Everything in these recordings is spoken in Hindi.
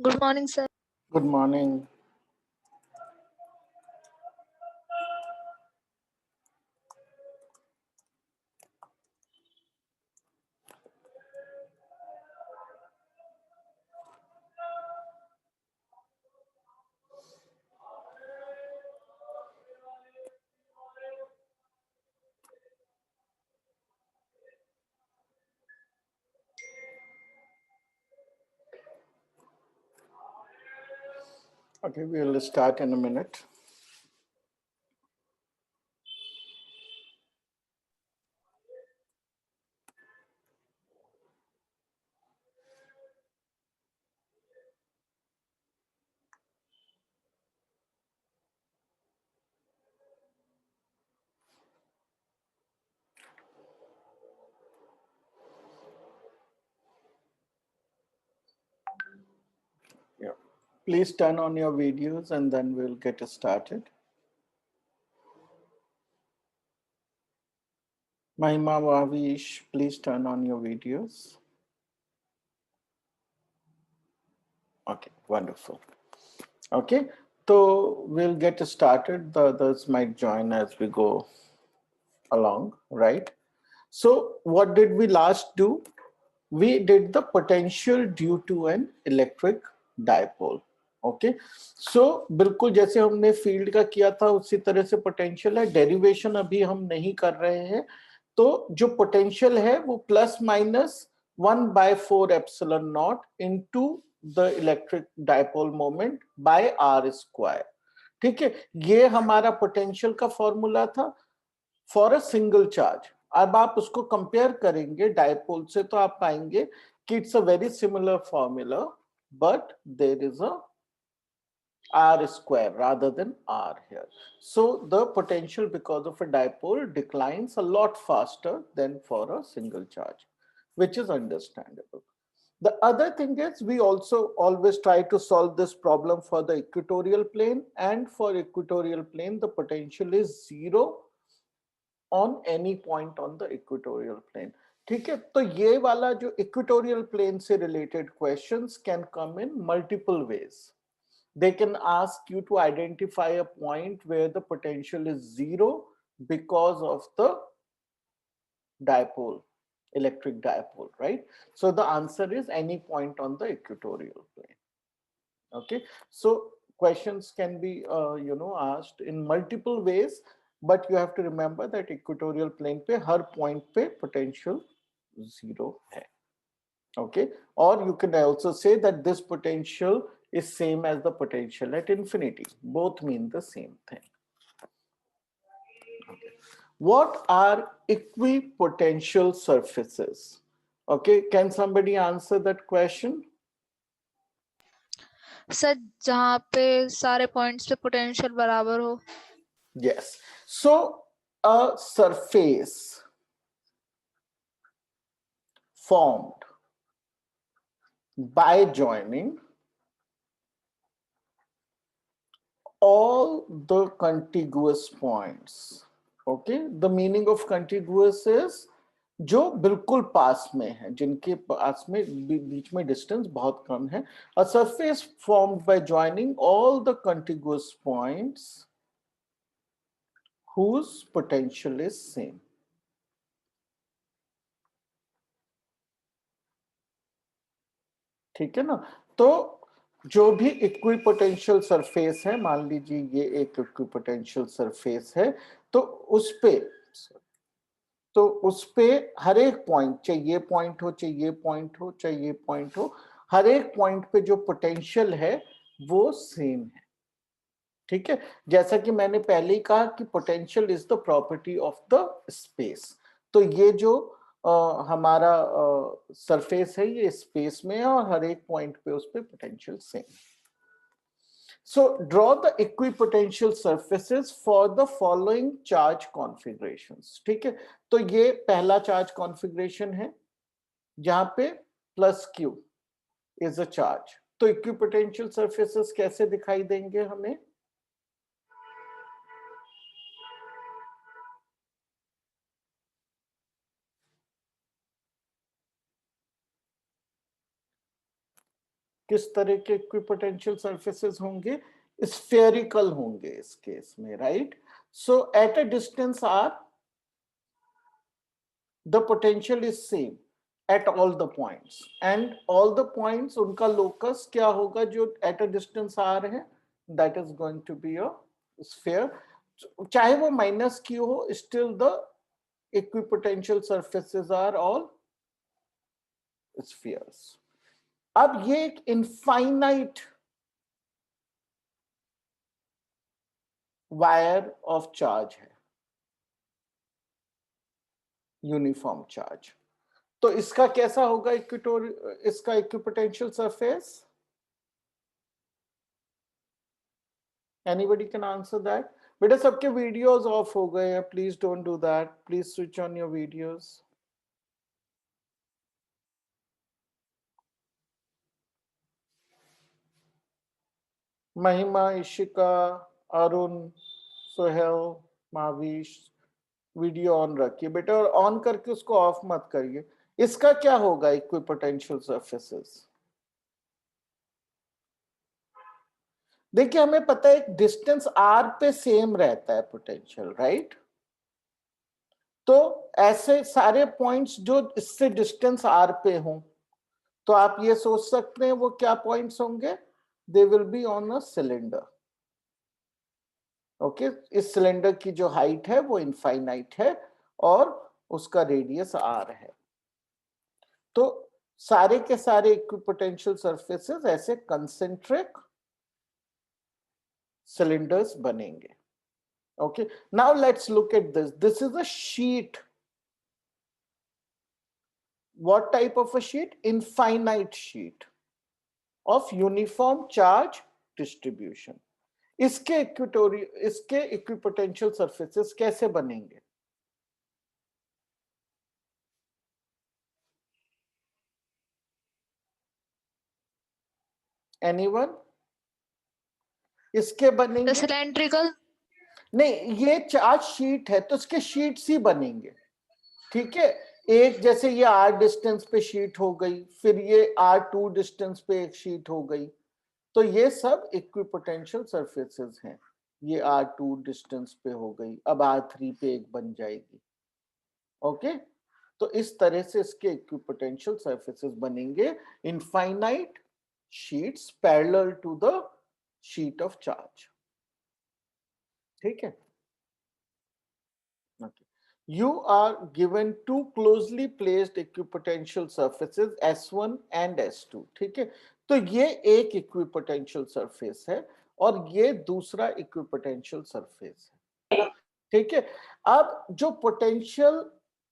Good morning, sir. Good morning. Okay, we'll start in a minute. Yeah. Please turn on your videos and then we'll get started. Mahima Vavish, please turn on your videos. Okay, wonderful. Okay, so we'll get started. The others might join as we go along, right? So what did we last do? We did the potential due to an electric dipole. Okay so बिल्कुल जैसे हमने फील्ड का किया था उसी तरह से पोटेंशियल है. डेरिवेशन अभी हम नहीं कर रहे हैं. तो जो पोटेंशियल है वो plus minus 1/4 epsilon not into the electric dipole moment by r square. ठीक है, ये हमारा पोटेंशियल का फॉर्मूला था फॉर अ सिंगल चार्ज. अब आप उसको कंपेयर करेंगे डाइपोल से तो आप पाएंगे कि it's a very similar formula but there is a r square rather than r here. So the potential because of a dipole declines a lot faster than for a single charge, which is understandable. The other thing is we also always try to solve this problem for the equatorial plane, and for equatorial plane the potential is 0 on any point on the equatorial plane. ठीक है, तो ये वाला जो equatorial plane से related questions can come in multiple ways. They can ask you to identify a point where the potential is 0 because of the dipole, electric dipole, right? So the answer is any point on the equatorial plane. Okay, so questions can be asked in multiple ways, but you have to remember that equatorial plane पे हर point पे potential 0 है. Okay, or you can also say that this potential is same as the potential at infinity. Both mean the same thing. Okay. What are equipotential surfaces? Okay, can somebody answer that question? Sir जहाँ पे सारे पॉइंट्स पे पोटेंशियल बराबर हो. Yes. So a surface formed by joining all the contiguous points. Okay, the meaning of contiguous is जो बिल्कुल पास में है, जिनके पास में बीच में डिस्टेंस बहुत कम है. A surface formed by joining all the contiguous points whose potential is same. ठीक है ना. तो जो भी इक्विपोटेंशियल सरफेस है, मान लीजिए ये एक इक्विपोटेंशियल सरफेस है, तो उस पे हर एक पॉइंट, चाहे ये पॉइंट हो, चाहे ये पॉइंट हो, चाहे ये पॉइंट हो, हर एक पॉइंट पे जो पोटेंशियल है वो सेम है. ठीक है, जैसा कि मैंने पहले ही कहा कि potential is the property of the space. तो ये जो हमारा सरफेस है ये स्पेस में है और हर एक पॉइंट पे उस पे potential same. So draw the equipotential surfaces for the following charge configurations. ठीक है, तो ये पहला चार्ज कॉन्फ़िगरेशन है जहां पे plus Q is a charge. तो इक्विपोटेंशियल सरफेसेस कैसे दिखाई देंगे हमें? किस तरह के इक्विपोटेंशियल सरफेसेस होंगे? स्फेरिकल होंगे इस केस में, right? So at a distance r the potential is same at all the points, and all the points उनका locus क्या होगा जो at a distance r है? That is going to be a sphere. चाहे वो minus q हो, still the equipotential surfaces are all spheres. अब ये एक infinite wire of charge है, यूनिफॉर्म चार्ज। तो इसका कैसा होगा इसका equipotential surface? Anybody can answer that? बेटा सबके वीडियोस ऑफ हो गए हैं, please don't do that, please switch on your videos. महिमा, इशिका, अरुण, सोहेल, महावीश, वीडियो ऑन रखिए बेटा, और ऑन करके उसको ऑफ मत करिए। इसका क्या होगा इक्विपोटेंशियल सरफेसेस? देखिए हमें पता है डिस्टेंस r पे सेम रहता है पोटेंशियल, राइट? तो ऐसे सारे पॉइंट्स जो इससे डिस्टेंस r पे हों, तो आप ये सोच सकते हैं वो क्या पॉइंट्स होंगे? They will be on a cylinder. Okay, इस सिलेंडर की जो हाइट है वो इनफाइनाइट है और उसका रेडियस r है। तो सारे के सारे इक्विपोटेंशियल सरफेसेस ऐसे कंसेंट्रिक cylinders बनेंगे। Okay, now let's look at this. This is a sheet. What type of a sheet? Infinite sheet of uniform charge distribution. इसके इक्विपोटेंशियल सरफेसेस कैसे बनेंगे? Anyone? इसके बनेंगे सिलेंड्रिकल। नहीं, ये चार्ज शीट है तो इसके शीट्स ही बनेंगे, ठीक है? एक जैसे ये r डिस्टेंस पे शीट हो गई, फिर ये r2 डिस्टेंस पे एक शीट हो गई, तो ये सब इक्विपोटेंशियल सरफेसेस हैं। ये r2 डिस्टेंस पे हो गई, अब r3 पे एक बन जाएगी। ओके, तो इस तरह से इसके इक्विपोटेंशियल सरफेसेस बनेंगे, infinite sheets parallel to the sheet of charge. ठीक है? Okay. You are given two closely placed equipotential surfaces S1 and S2, ठीक है? तो ये एक इक्विपोटेंशियल सरफेस है और ये दूसरा इक्विपोटेंशियल सरफेस है, ठीक है? अब जो पोटेंशियल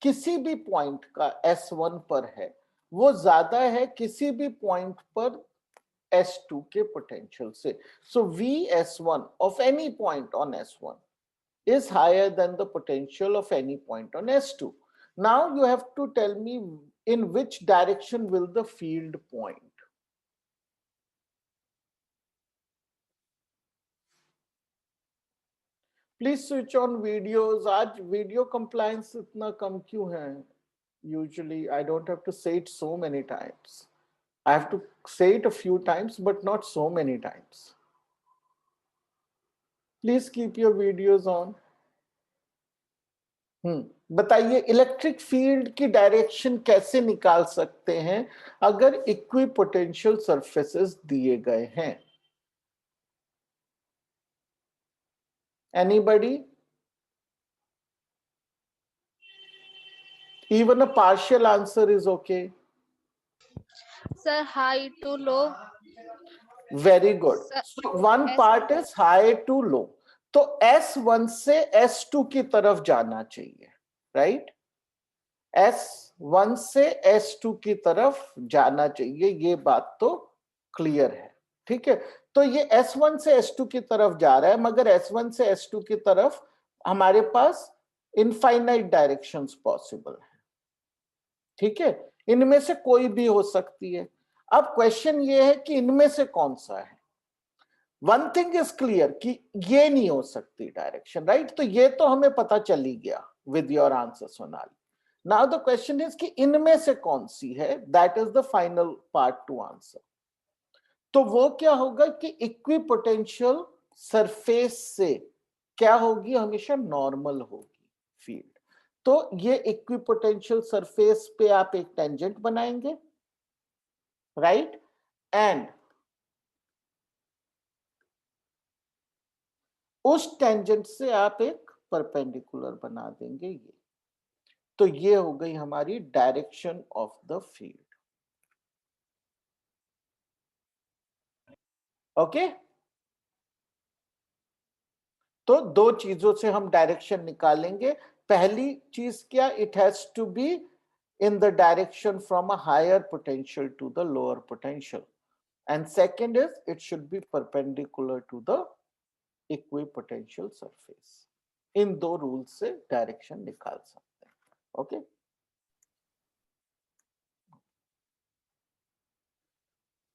किसी भी पॉइंट का S1 पर है वो ज्यादा है किसी भी पॉइंट पर S2 के पोटेंशियल से। So VS1 of any point on S1 is higher than the potential of any point on S2. Now you have to tell me in which direction will the field point. Please switch on videos. आज video compliance इतना कम क्यों है? Usually I don't have to say it so many times. I have to say it a few times, but not so many times. Please keep your videos on. बताइए इलेक्ट्रिक फील्ड की डायरेक्शन कैसे निकाल सकते हैं अगर इक्विपोटेंशियल सरफेसेस दिए गए हैं? Anybody? Even a partial answer is okay. Sir high to low. Very good. So one part is high to low, तो S1 से S2 की तरफ जाना चाहिए, राइट? S1 से S2 की तरफ जाना चाहिए, ये बात तो क्लियर है, ठीक है? तो ये S1 से S2 की तरफ जा रहा है, मगर S1 से S2 की तरफ हमारे पास इनफाइनाइट डायरेक्शंस पॉसिबल है, ठीक है? इनमें से कोई भी हो सकती है। अब क्वेश्चन ये है कि इनमें से कौन सा है? वन थिंग इज क्लियर कि ये नहीं हो सकती डायरेक्शन, राइट? तो ये तो हमें पता चल ही गया with your answer Sonali. Now the question is कि इनमें से कौन सी है? That is the final part two answer. तो वो क्या होगा कि इक्विपोटेंशियल सरफेस से क्या होगी, हमेशा नॉर्मल होगी फील्ड। तो ये इक्विपोटेंशियल सरफेस पे आप एक टेंजेंट बनाएंगे, राइट, एंड उस टेंजेंट से आप एक परपेंडिकुलर बना देंगे ये। तो ये हो गई हमारी direction of the field. Okay, तो दो चीजों से हम डायरेक्शन निकालेंगे। पहली चीज क्या, it has to be in the direction from a higher potential to the lower potential, and second is it should be perpendicular to the equipotential surface. इन दो रूल से डायरेक्शन निकाल सकते हैं। Okay,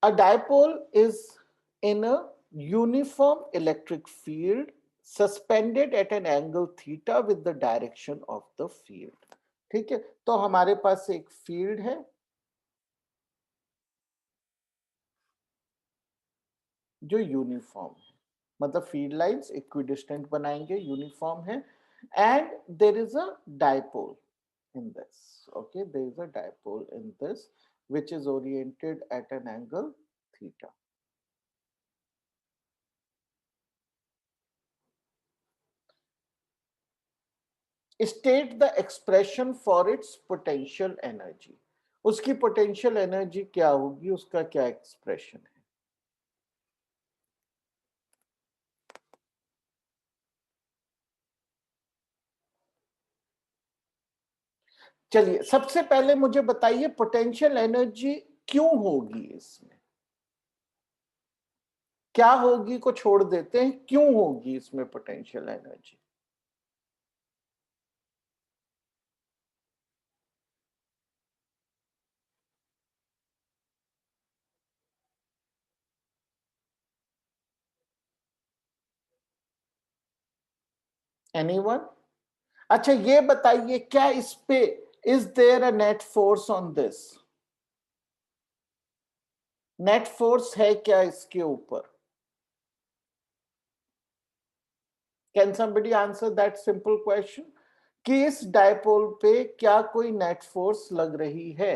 a dipole is in a uniform electric field suspended at an angle theta with the direction of the field। ठीक है, तो हमारे पास एक फील्ड है जो यूनिफॉर्म है, मतलब फील्ड लाइंस इक्विडिस्टेंट बनाएंगे, यूनिफॉर्म है, and there is a dipole in this, okay, there is a dipole in this which is oriented at an angle theta। state the expression for its potential energy। उसकी potential energy क्या होगी, उसका क्या expression है? चलिए सबसे पहले मुझे बताइए पोटेंशियल एनर्जी क्यों होगी इसमें, क्या होगी को छोड़ देते हैं, क्यों होगी इसमें पोटेंशियल एनर्जी? एनीवन? अच्छा ये बताइए, क्या इस पे is there a net force on this? Net force है क्या इसके ऊपर? Can somebody answer that simple question कि इस डायपोल पे क्या कोई नेट फोर्स लग रही है?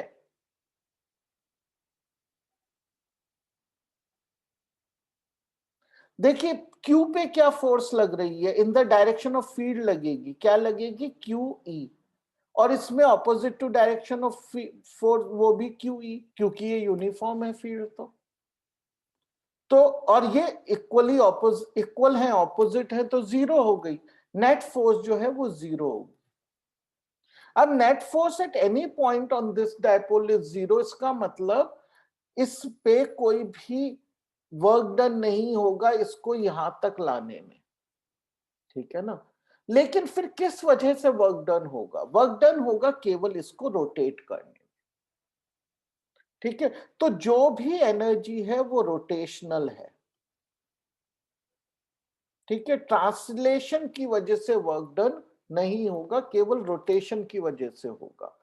देखिए क्यू पे क्या फोर्स लग रही है, in the direction of field लगेगी, क्या लगेगी, क्यू ई, और इसमें opposite to direction of force वो भी क्यू ई, क्योंकि ये यूनिफॉर्म है फील्ड। तो और ये इक्वल है, ऑपोजिट है, तो जीरो हो गई, नेट फोर्स जो है वो जीरो होगी। अब net force at any point on this dipole is zero, इसका मतलब इस पे कोई भी वर्क डन नहीं होगा इसको यहां तक लाने में, ठीक है ना। लेकिन फिर किस वजह से वर्क डन होगा, वर्क डन होगा केवल इसको रोटेट करने, ठीक है। तो जो भी एनर्जी है वो रोटेशनल है, ठीक है, ट्रांसलेशन की वजह से वर्क डन नहीं होगा, केवल रोटेशन की वजह से होगा।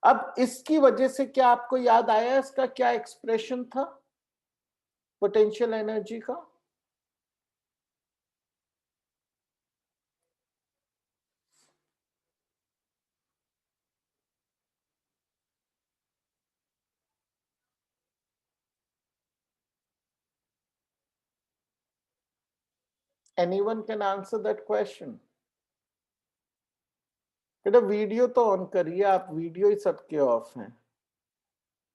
अब इसकी वजह से क्या आपको याद आया इसका क्या एक्सप्रेशन था पोटेंशियल एनर्जी का? Anyone can answer that question? बेटा वीडियो तो ऑन करिए आप, वीडियो ही सबके ऑफ हैं,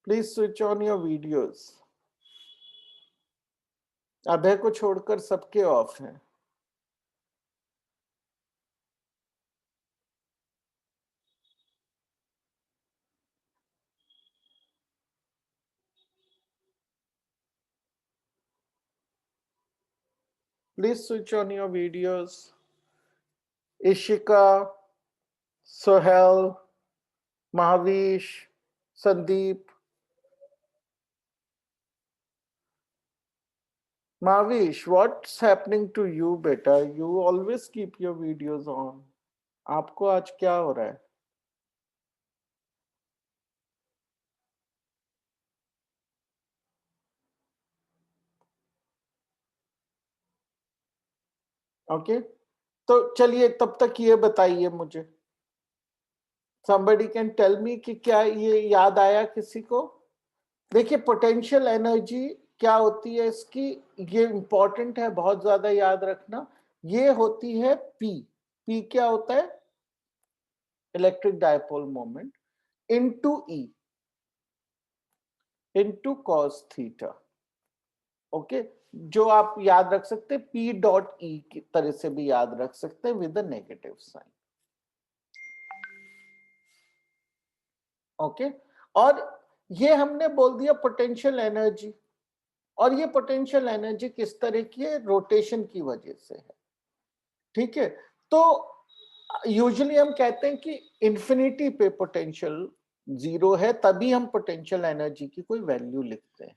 please switch on your videos. Abhay को छोड़कर सबके ऑफ हैं। Please switch on your videos. Ishika, Sohel, Mahavish, Sandeep. Mavish, what's happening to you, beta? You always keep your videos on. आपको आज क्या हो रहा है? ओके तो चलिए तब तक ये बताइए मुझे, somebody can tell me कि क्या ये याद आया किसी को? देखिए पोटेंशियल एनर्जी क्या होती है इसकी, ये इंपॉर्टेंट है, बहुत ज्यादा याद रखना। ये होती है पी, पी क्या होता है? इलेक्ट्रिक डायपोल मोमेंट इनटू ई इनटू कॉस थीटा। ओके, जो आप याद रख सकते हैं पी डॉट ई की तरह से भी याद रख सकते हैं with a negative sign. Okay, और ये हमने बोल दिया पोटेंशियल एनर्जी, और ये पोटेंशियल एनर्जी किस तरह की है? रोटेशन की वजह से है। ठीक है, तो यूजुअली हम कहते हैं कि इंफिनिटी पे पोटेंशियल जीरो है, तभी हम पोटेंशियल एनर्जी की कोई वैल्यू लिखते हैं।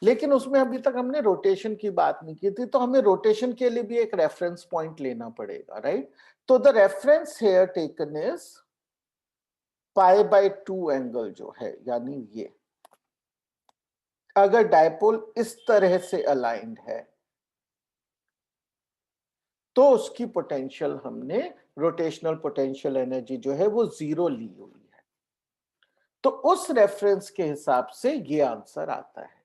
लेकिन उसमें अभी तक हमने रोटेशन की बात नहीं की थी, तो हमें रोटेशन के लिए भी एक रेफरेंस पॉइंट लेना पड़ेगा, राइट? तो the reference here taken is π/2 angle जो है, यानी ये अगर डायपोल इस तरह से अलाइंड है तो उसकी पोटेंशियल हमने, रोटेशनल पोटेंशियल एनर्जी जो है वो जीरो ली हुई है। तो उस रेफरेंस के हिसाब से ये आंसर आता है,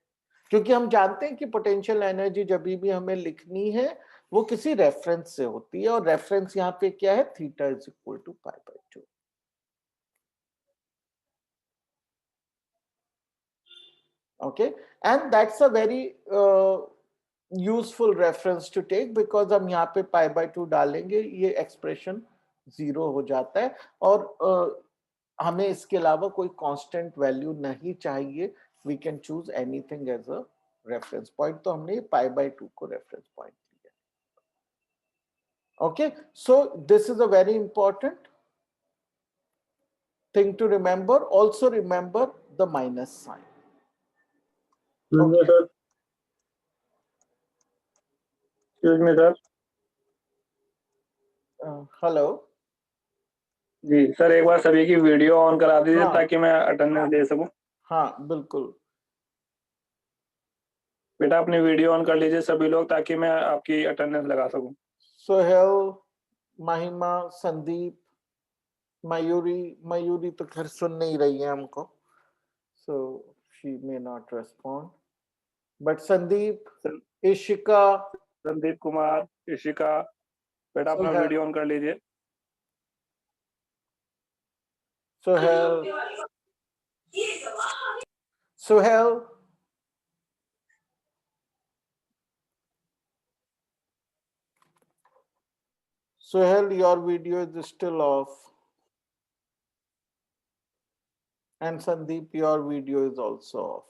क्योंकि हम जानते हैं कि पोटेंशियल एनर्जी जब भी हमें लिखनी है वो किसी रेफरेंस से होती है, और रेफरेंस यहाँ पे क्या है? Theta is equal to π/2। Okay, and that's a very useful reference to take, because हम यहाँ पे π/2 डालेंगे, ये एक्सप्रेशन जीरो हो जाता है, और हमें इसके अलावा कोई कांस्टेंट वैल्यू नहीं चाहिए। We can choose anything as a reference point, तो हमने π/2 को रेफरेंस पॉइंट लिया। Okay, so this is a very important thing to remember. Also remember the minus sign. Okay. Excuse me, sir. Hello. Ji sir, एक बार सभी की वीडियो ऑन करा दीजिए हाँ, ताकि मैं अटेंडेंस दे सकूं। हाँ बिल्कुल। बेटा अपनी वीडियो ऑन कर लीजिए सभी लोग, ताकि मैं आपकी अटेंडेंस लगा सकूं। सोहेल, महिमा, संदीप, मयूरी, मयूरी तो खैर सुन नहीं रही है हमको, so she may not respond, but Sandeep, Ishika, Sandeep Kumar, Ishika, बेटा अपना सोहेल, वीडियो ऑन कर लीजिए। Sohail, Sohail, Sohel, your video is still off. And Sandeep, your video is also off.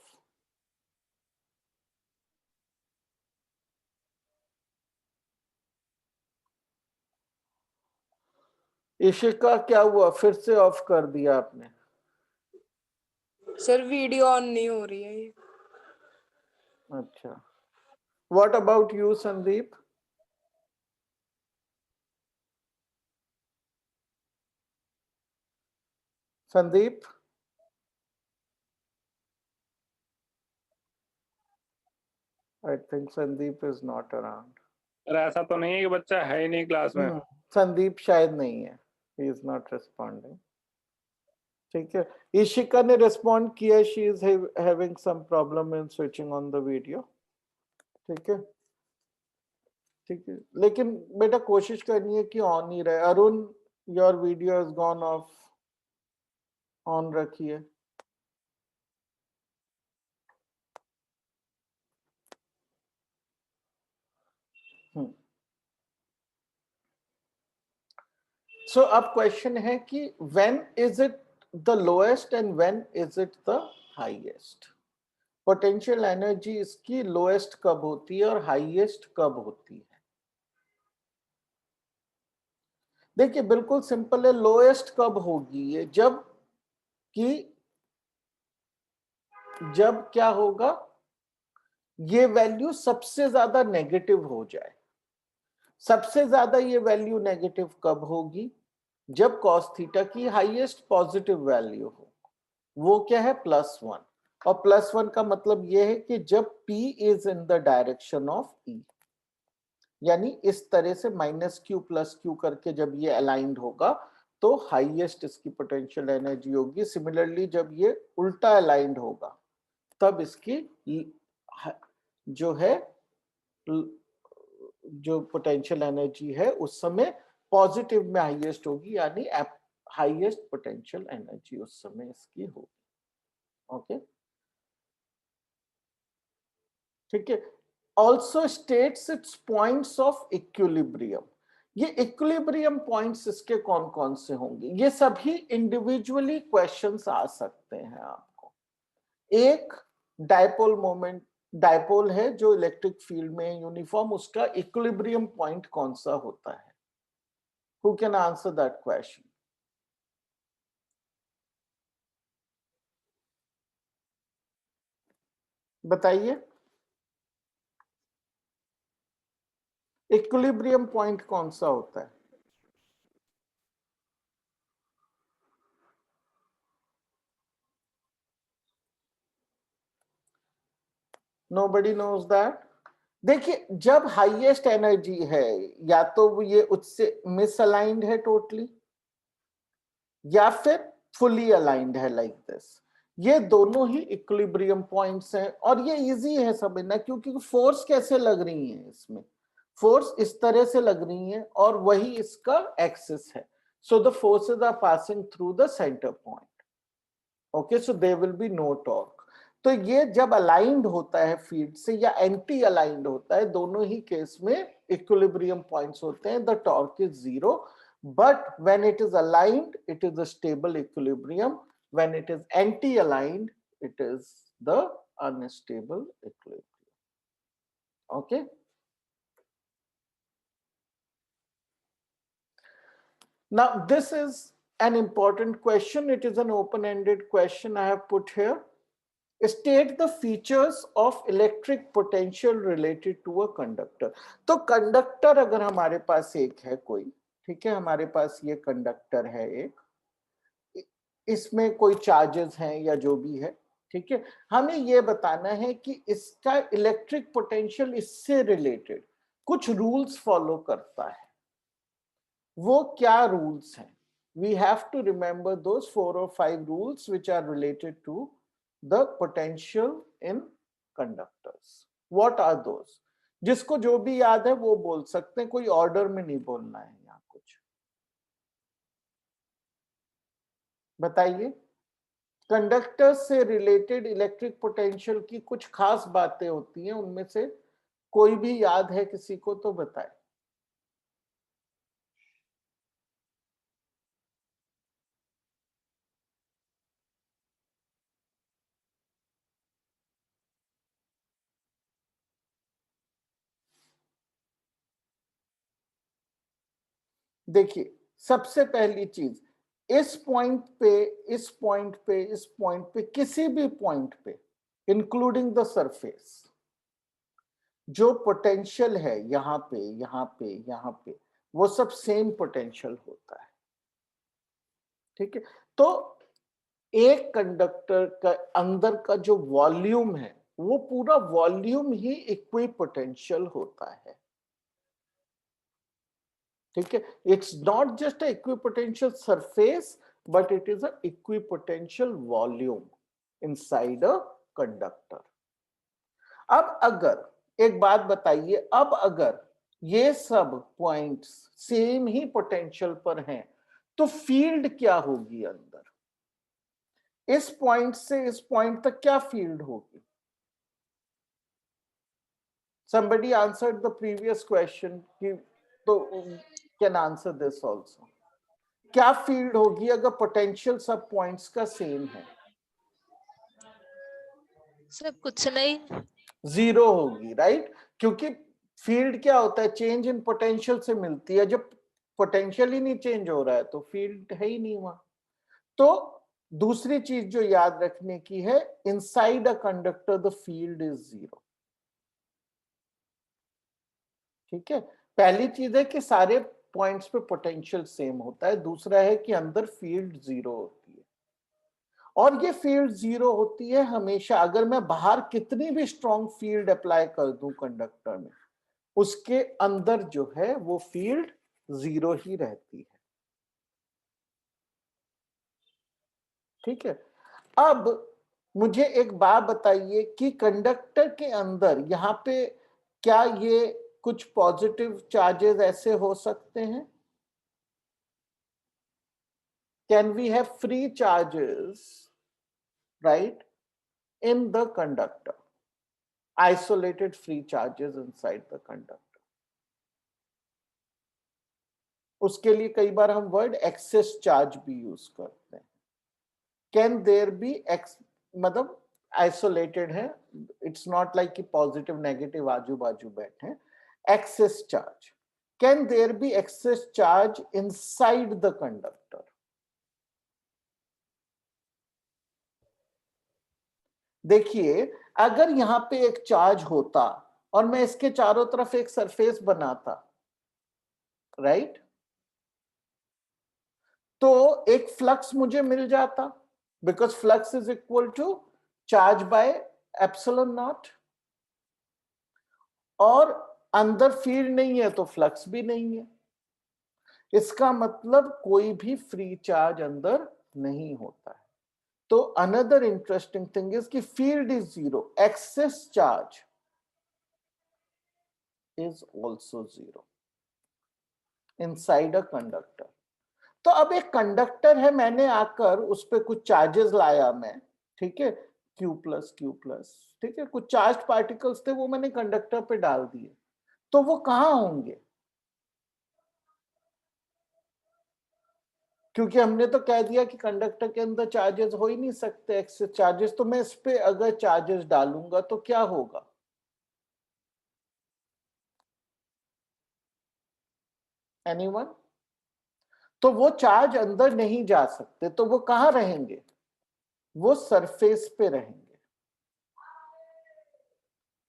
Ishika, क्या हुआ? फिर से ऑफ कर दिया आपने? सर वीडियो ऑन नहीं हो रही है ये। अच्छा, what about you Sandeep? Sandeep, I think Sandeep is not around. Sir ऐसा तो नहीं है कि बच्चा है ही नहीं क्लास में? संदीप शायद नहीं है, he is not responding. ठीक है, इशिका ने रिस्पॉन्ड किया, she is having some problem in switching on the video. ठीक है, ठीक है, लेकिन बेटा कोशिश करनी है कि ऑन ही रहे। Arun, your video has gone of, on रखिए। सो अब क्वेश्चन है कि when is it the lowest and when is it the highest? Potential energy इसकी लोएस्ट कब होती है और हाईएस्ट कब होती है? देखिए बिल्कुल सिंपल है, लोएस्ट कब होगी ये? जब क्या होगा, ये वैल्यू सबसे ज्यादा नेगेटिव हो जाए। सबसे ज्यादा ये वैल्यू नेगेटिव कब होगी? जब cos थीटा की हाईएस्ट पॉजिटिव वैल्यू हो, वो क्या है? +1, और +1 का मतलब ये है कि जब p is in the direction of e। यानी इस तरह से -q + q करके जब ये अलाइंड होगा तो हाईएस्ट इसकी पोटेंशियल एनर्जी होगी। सिमिलरली जब ये उल्टा अलाइंड होगा तब इसकी जो है जो पोटेंशियल एनर्जी है उस समय पॉजिटिव में हाईएस्ट होगी, यानी हाईएस्ट पोटेंशियल एनर्जी उस समय इसकी होगी। ओके, ठीक है। Also states it's points of equilibrium. ये इक्विलिब्रियम पॉइंट्स इसके कौन कौन से होंगे, ये सभी इंडिविजुअली क्वेश्चंस आ सकते हैं आपको। एक डायपोल मोमेंट, डायपोल है जो इलेक्ट्रिक फील्ड में यूनिफॉर्म, उसका इक्विलिब्रियम पॉइंट कौन सा होता है? Who can answer that question? बताइए, इक्विलिब्रियम पॉइंट कौन सा होता है? Nobody knows that? देखिए, जब हाईएस्ट एनर्जी है या तो ये उससे मिसअलाइंड है टोटली या फिर फुली अलाइंड है लाइक दिस, ये दोनों ही इक्विलिब्रियम पॉइंट्स हैं। और ये इजी है समझना, क्योंकि फोर्स कैसे लग रही है इसमें, फोर्स इस तरह से लग रही है और वही इसका एक्सिस है। So the forces are passing through the centre point. Okay, so there will be no torque. तो ये जब अलाइंड होता है फील्ड से या एंटी अलाइंड होता है, दोनों ही केस में इक्विलिब्रियम पॉइंट्स होते हैं, the torque is 0, but when it is aligned it is a stable equilibrium, when it is anti aligned it is the unstable equilibrium. Okay, now this is an important question, it is an open ended question I have put here. State the features of electric potential related to a conductor. तो कंडक्टर अगर हमारे पास एक है कोई, ठीक है, हमारे पास ये कंडक्टर है एक, इसमें कोई चार्जेस हैं या जो भी है, ठीक है, हमें ये बताना है कि इसका इलेक्ट्रिक पोटेंशियल इससे रिलेटेड कुछ रूल्स फॉलो करता है। वो क्या रूल्स हैं? We have to remember those 4 or 5 rules which are related to the potential in conductors. What are those? जिसको जो भी याद है वो बोल सकते हैं, कोई ऑर्डर में नहीं बोलना है यहाँ कुछ। बताइए, कंडक्टर से रिलेटेड इलेक्ट्रिक पोटेंशियल की कुछ खास बातें होती हैं, उनमें से कोई भी याद है किसी को तो बताए। देखिए, सबसे पहली चीज, इस पॉइंट पे, इस पॉइंट पे, इस पॉइंट पे, किसी भी पॉइंट पे इंक्लूडिंग द सरफेस, जो पोटेंशियल है यहाँ पे, यहाँ पे, यहाँ पे, वो सब सेम पोटेंशियल होता है। ठीक है, तो एक कंडक्टर का अंदर का जो वॉल्यूम है वो पूरा वॉल्यूम ही इक्विपोटेंशियल होता है। ठीक है, it's not just a equipotential surface but it is a equipotential volume inside a conductor. अब अगर एक बात बताइए, अब अगर ये सब पॉइंट्स सेम ही पोटेंशियल पर हैं तो फील्ड क्या होगी अंदर? इस पॉइंट से इस पॉइंट तक क्या फील्ड होगी? somebody answered the previous question कि तो can answer this also. क्या फील्ड होगी अगर पोटेंशियल सब पॉइंट्स का सेम है? सब कुछ नहीं, 0 होगी, राइट? क्योंकि फील्ड क्या होता है, चेंज इन पोटेंशियल से मिलती है। जब पोटेंशियल ही नहीं चेंज हो रहा है तो फील्ड है ही नहीं वहां। तो दूसरी चीज जो याद रखने की है, inside a conductor the field is 0। ठीक है, पहली चीज है कि सारे पॉइंट्स पे पोटेंशियल सेम होता है, दूसरा है कि अंदर फील्ड 0 होती है। और ये फील्ड 0 होती है हमेशा, अगर मैं बाहर कितनी भी स्ट्रॉन्ग फील्ड अप्लाई कर दूं कंडक्टर में, उसके अंदर जो है वो फील्ड 0 ही रहती है। ठीक है, अब मुझे एक बात बताइए कि कंडक्टर के अंदर यहाँ पे क्या ये कुछ पॉजिटिव चार्जेस ऐसे हो सकते हैं? Can we have free charges, right, in the conductor, isolated free charges inside the conductor? उसके लिए कई बार हम वर्ड एक्सेस चार्ज भी यूज करते हैं। कैन देयर बी मतलब आइसोलेटेड है, इट्स नॉट लाइक कि पॉजिटिव नेगेटिव आजू बाजू बैठे, excess charge, can there be excess charge inside the conductor? देखिए, अगर यहां पे एक चार्ज होता और मैं इसके चारों तरफ एक सरफेस बनाता, राइट, तो एक फ्लक्स मुझे मिल जाता, because flux is equal to charge by epsilon not, और अंदर फील्ड नहीं है तो फ्लक्स भी नहीं है। इसका मतलब कोई भी फ्री चार्ज अंदर नहीं होता है। तो अनदर इंटरेस्टिंग थिंग इज कि field is 0, excess charge is also 0 inside a conductor. तो अब एक कंडक्टर है, मैंने आकर उस पर कुछ चार्जेस लाया मैं, ठीक है, Q प्लस, ठीक है, कुछ चार्ज पार्टिकल्स थे वो मैंने कंडक्टर पे डाल दिए, तो वो कहां होंगे? क्योंकि हमने तो कह दिया कि कंडक्टर के अंदर चार्जेस हो ही नहीं सकते एक्सेस चार्जेस, तो मैं इस पे अगर चार्जेस डालूंगा तो क्या होगा? एनीवन? तो वो चार्ज अंदर नहीं जा सकते, तो वो कहां रहेंगे? वो सरफेस पे रहेंगे।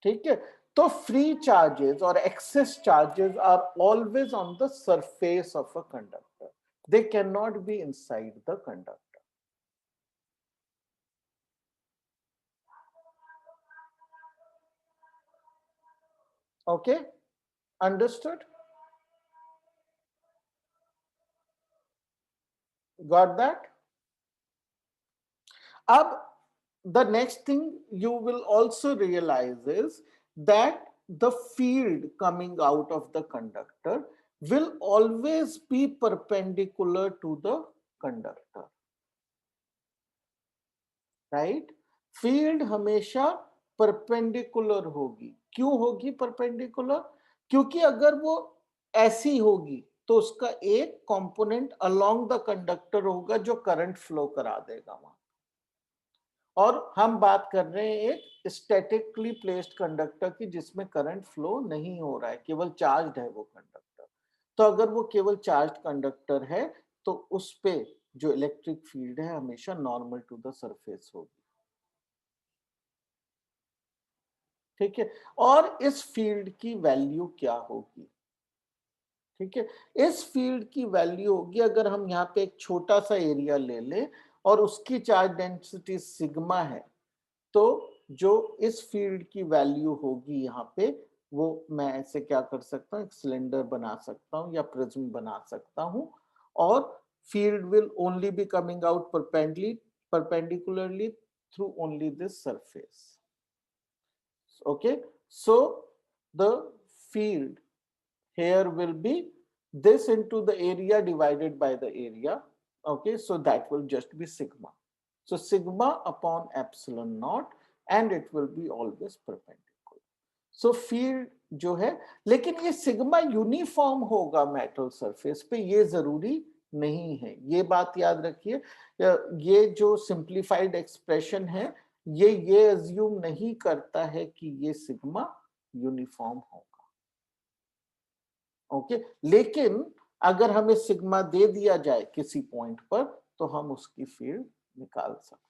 ठीक है, तो फ्री चार्जेस और excess charges are always on the surface of a conductor, they cannot be inside the conductor. Okay, understood? Got that? Ab, the next thing you will also realize is that the field coming out of the conductor will always be perpendicular to the conductor, right? Field हमेशा परपेंडिकुलर होगी। क्यों होगी परपेंडिकुलर? क्योंकि अगर वो ऐसी होगी तो उसका एक कंपोनेंट अलोंग द कंडक्टर होगा जो करंट फ्लो करा देगा वहां, और हम बात कर रहे हैं एक स्टैटिकली प्लेस्ड कंडक्टर की जिसमें करंट फ्लो नहीं हो रहा है, केवल चार्ज्ड है वो कंडक्टर। तो अगर वो केवल चार्ज्ड कंडक्टर है तो उस पे जो इलेक्ट्रिक फील्ड है हमेशा नॉर्मल टू द सरफेस होगी। ठीक है, और इस फील्ड की वैल्यू क्या होगी? ठीक है, इस फील्ड की वैल्यू होगी, अगर हम यहाँ पे एक छोटा सा एरिया ले लें और उसकी चार्ज डेंसिटी सिग्मा है, तो जो इस फील्ड की वैल्यू होगी यहाँ पे, वो मैं ऐसे क्या कर सकता हूँ, एक सिलेंडर बना सकता हूँ या प्रिज्म बना सकता हूँ, और field will only be coming out perpendicularly through only this surface. Okay, so the field here will be this into the area divided by the area. Okay, so that will just be sigma. So sigma upon epsilon naught, and it will be always perpendicular. So field जो है, लेकिन ये सिग्मा यूनिफॉर्म होगा मेटल सरफेस पे, ये जरूरी नहीं है, ये बात याद रखिए। ये जो सिंप्लीफाइड एक्सप्रेशन है ये अज्यूम नहीं करता है कि ये सिग्मा यूनिफॉर्म होगा। ओके, लेकिन अगर हमें सिग्मा दे दिया जाए किसी पॉइंट पर तो हम उसकी फील्ड निकाल सकते हैं।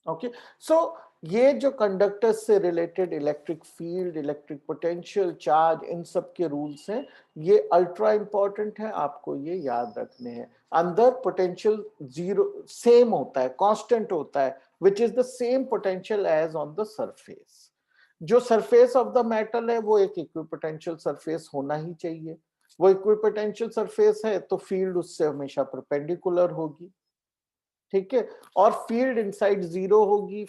ओके, सो ये जो कंडक्टर से related electric field, electric potential, charge, इन सब के रूल्स हैं, ये अल्ट्रा इंपॉर्टेंट है, आपको ये याद रखने हैं। अंदर पोटेंशियल जीरो सेम होता है, कांस्टेंट होता है, which is the same potential as on the surface. जो सरफेस ऑफ द मेटल है वो एक इक्विपोटेंशियल सरफेस होना ही चाहिए। वो इक्विपोटेंशियल सरफेस है तो फील्ड उससे हमेशा परपेंडिकुलर होगी, ठीक है, और फील्ड इनसाइड जीरो होगी।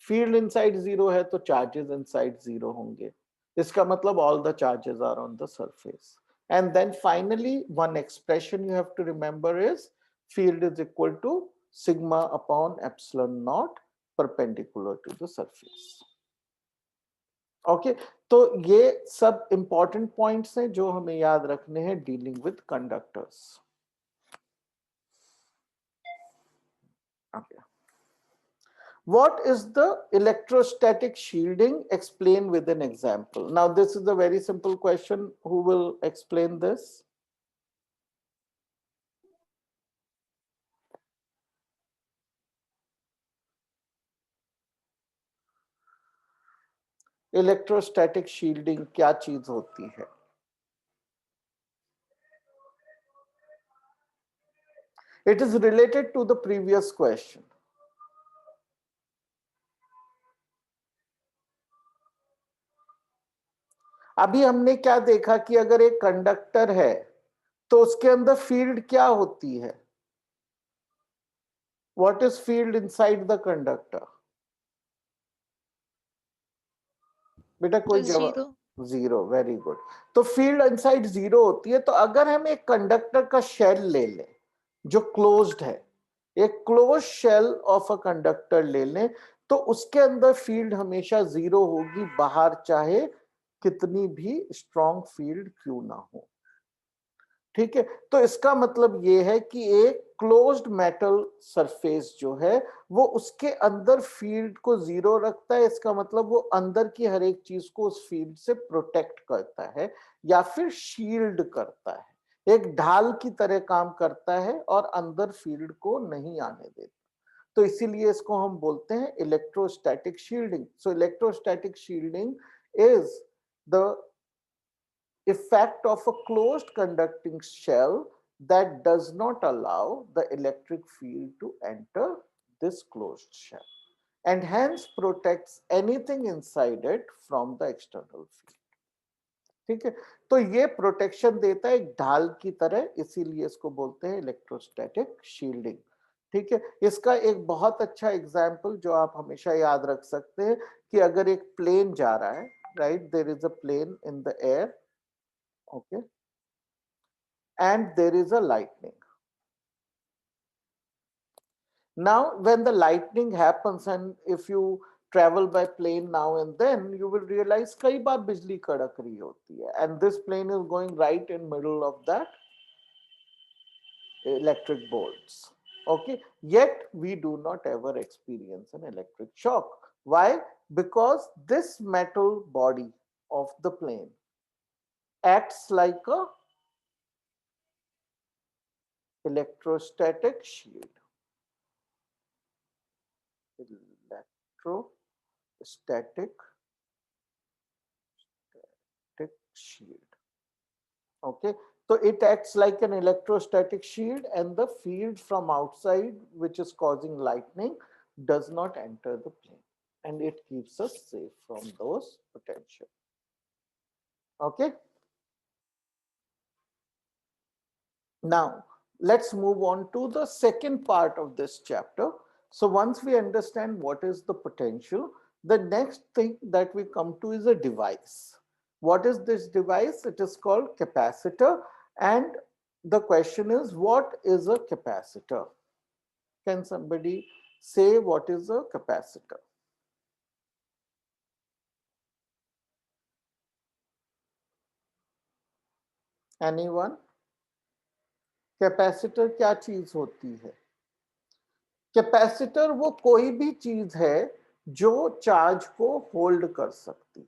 फील्ड इनसाइड जीरो है तो चार्जेस इनसाइड जीरो होंगे। इसका मतलब all the charges are on the surface. And then finally one expression you have to remember is field is equal to sigma upon epsilon naught perpendicular to the surface. Okay, तो ये सब इंपॉर्टेंट पॉइंट्स हैं जो हमें याद रखने हैं dealing with conductors. Okay. What is the electrostatic shielding? Explain with an example. Now this is a very simple question. Who will explain this? Electrostatic shielding क्या चीज होती है? It is related to the previous question. अभी हमने क्या देखा कि अगर एक कंडक्टर है तो उसके अंदर फील्ड क्या होती है? What is field inside the conductor? बेटा कोई जवाब? जीरो। जीरो। Very good. तो फील्ड इनसाइड जीरो होती है। तो अगर हम एक कंडक्टर का शेल ले लें जो क्लोज्ड है, एक close shell of a conductor ले लें, तो उसके अंदर फील्ड हमेशा जीरो होगी, बाहर चाहे कितनी भी स्ट्रॉन्ग फील्ड क्यों ना हो, ठीक है। तो इसका मतलब ये है कि एक क्लोज्ड मेटल सरफेस जो है वो उसके अंदर फील्ड को जीरो रखता है। इसका मतलब वो अंदर की हर एक चीज को उस फील्ड से प्रोटेक्ट करता है या फिर शील्ड करता है, एक ढाल की तरह काम करता है और अंदर फील्ड को नहीं आने देता। तो इसीलिए इसको हम बोलते हैं electrostatic shielding. So electrostatic shielding is the effect of a closed conducting shell that does not allow the electric field to enter this closed shell and hence protects anything inside it from the external field. ठीक है, तो ये प्रोटेक्शन देता है एक ढाल की तरह, इसीलिए इसको बोलते हैं इलेक्ट्रोस्टैटिक शील्डिंग। ठीक है, इसका एक बहुत अच्छा एग्जाम्पल जो आप हमेशा याद रख सकते हैं कि अगर एक प्लेन जा रहा है, right, there is a plane in the air, okay, and there is a lightning. Now when the lightning happens and if you travel by plane now and then, you will realize कई बार बिजली कड़क रही होती है and this plane is going right in middle of that electric bolts, okay, yet we do not ever experience an electric shock. Why? Because this metal body of the plane acts like a electrostatic shield. Electrostatic shield. Okay, so it acts like an electrostatic shield and the field from outside which is causing lightning does not enter the plane and it keeps us safe from those potential. Okay, now let's move on to the second part of this chapter. So once we understand what is the potential, the next thing that we come to is a device. What is this device? It is called capacitor, and the question is, what is a capacitor? Can somebody say what is a capacitor? Anyone? Capacitor क्या चीज होती है? कैपेसिटर वो कोई भी चीज है जो चार्ज को होल्ड कर सकती है,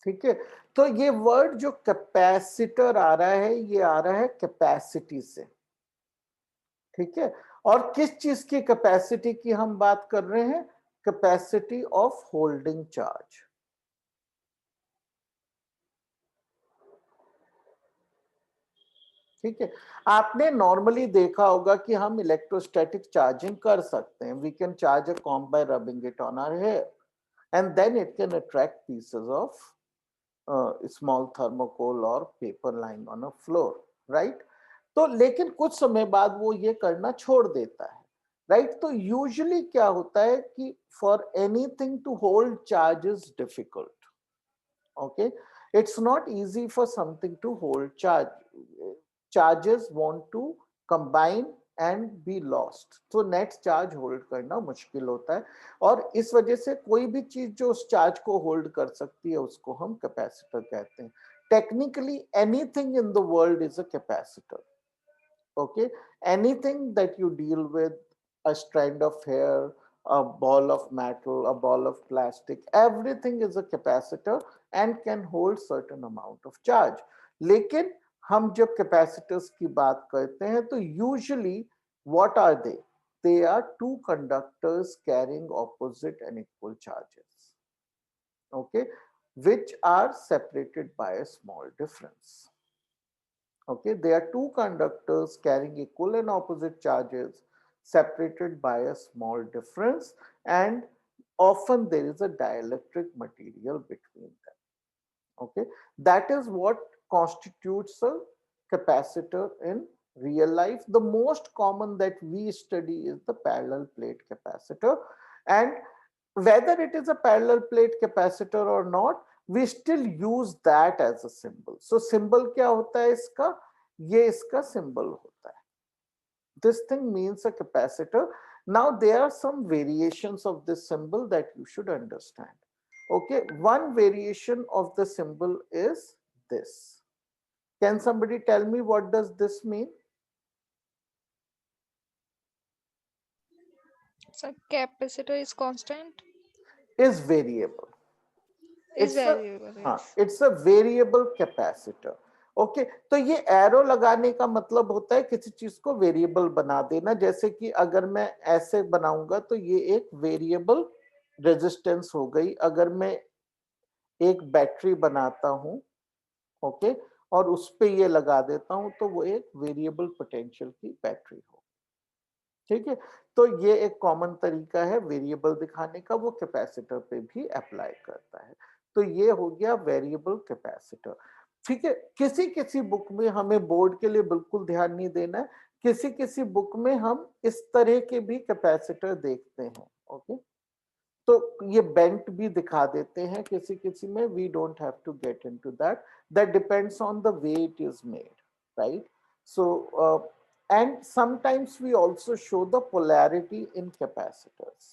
ठीक है। तो ये वर्ड जो कैपेसिटर आ रहा है ये आ रहा है कैपेसिटी से, ठीक है। और किस चीज की कैपेसिटी की हम बात कर रहे हैं? Capacity of holding charge. ठीक है, आपने नॉर्मली देखा होगा कि हम इलेक्ट्रोस्टैटिक चार्जिंग कर सकते हैं। We can charge a comb by rubbing it on our hair, and then it can attract pieces of small thermocol or paper lying on a floor, right? तो लेकिन कुछ समय बाद वो ये करना छोड़ देता है, राइट? तो यूजुअली क्या होता है कि for anything to hold charge is difficult. Okay, it's not easy for something to hold charge. Charges want to combine and be lost, so net charge hold करना मुश्किल होता है, और इस वजह से कोई भी चीज जो उस चार्ज को होल्ड कर सकती है उसको हम कैपेसिटर कहते हैं. Technically anything in the world is a capacitor. Okay, anything that you deal with, a strand of hair, a ball of metal, a ball of plastic, everything is a capacitor and can hold certain amount of charge. लेकिन हम जब capacitors की बात करते हैं तो usually what are they? They are two conductors carrying opposite and equal charges, okay, which are separated by a small difference. Okay, they are two conductors carrying equal and opposite charges separated by a small difference, and often there is a dielectric material between them. Okay, that is what constitutes a capacitor in real life. The most common that we study is the parallel plate capacitor, and whether it is a parallel plate capacitor or not, we still use that as a symbol. So symbol क्या होता है इसका? ये इसका symbol होता है. This thing means a capacitor. Now there are some variations of this symbol that you should understand. Okay, one variation of the symbol is this. Can somebody tell me what does this mean? So capacitor is constant. Is variable. Is It's a, variable. हाँ, Yes. it's a variable capacitor. Okay, तो ये एरो लगाने का मतलब होता है किसी चीज को वेरिएबल बना देना. जैसे कि अगर मैं ऐसे बनाऊंगा तो ये एक वेरिएबल रेजिस्टेंस हो गई. अगर मैं एक बैटरी बनाता हूं, ओके, और उस पे ये लगा देता हूं तो वो एक वेरिएबल पोटेंशियल की बैटरी हो. ठीक है, तो ये एक कॉमन तरीका है वेरिएबल दिखाने का, वो कैपेसिटर पे भी अप्लाई करता है. तो ये हो गया वेरिएबल कैपेसिटर. ठीक है, किसी किसी बुक में हमें बोर्ड के लिए बिल्कुल ध्यान नहीं देना है, किसी किसी बुक में हम इस तरह के भी कैपेसिटर देखते हैं. ओके, तो ये बेंट भी दिखा देते हैं किसी किसी में. We don't have to get into that, that depends on the way it is made, right? So and sometimes we also show the polarity in capacitors.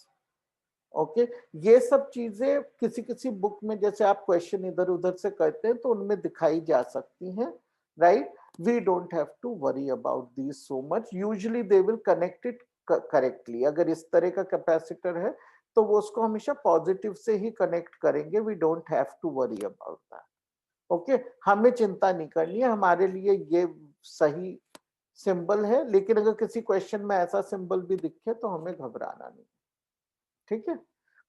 Okay, ये सब चीजें किसी किसी बुक में, जैसे आप क्वेश्चन इधर उधर से करते हैं तो उनमें दिखाई जा सकती हैं, right? We don't have to worry about this so much. Usually they will connect it correctly. अगर इस तरह का कैपेसिटर है तो वो उसको हमेशा पॉजिटिव से ही कनेक्ट करेंगे. We don't have to worry about that. Okay, हमें चिंता नहीं करनी है, हमारे लिए ये सही सिंबल है. लेकिन अगर किसी क्वेश्चन में ऐसा सिंबल भी दिखे तो हमें घबराना नहीं. ठीक है,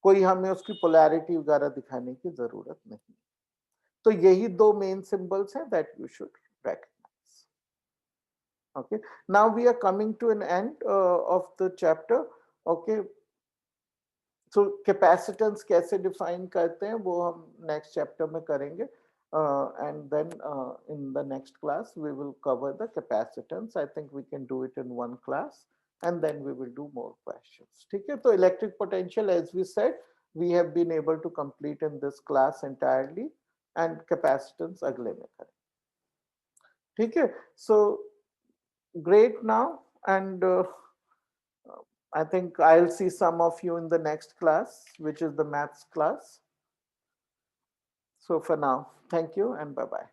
कोई हमें उसकी पोलैरिटी वगैरह दिखाने की जरूरत नहीं. तो यही दो मेन सिंबल्स हैं that you should recognize. Okay, now we are coming to an end of the chapter. Okay, so capacitance कैसे define करते हैं वो हम next chapter में करेंगे. And then in the next class we will cover the capacitance. I think we can do it in one class, and then we will do more questions. ठीक है, तो electric potential, as we said, we have been able to complete in this class entirely, and capacitance अगले में करें. ठीक है, so great now, and I think I'll see some of you in the next class, which is the maths class. So for now, thank you and bye-bye.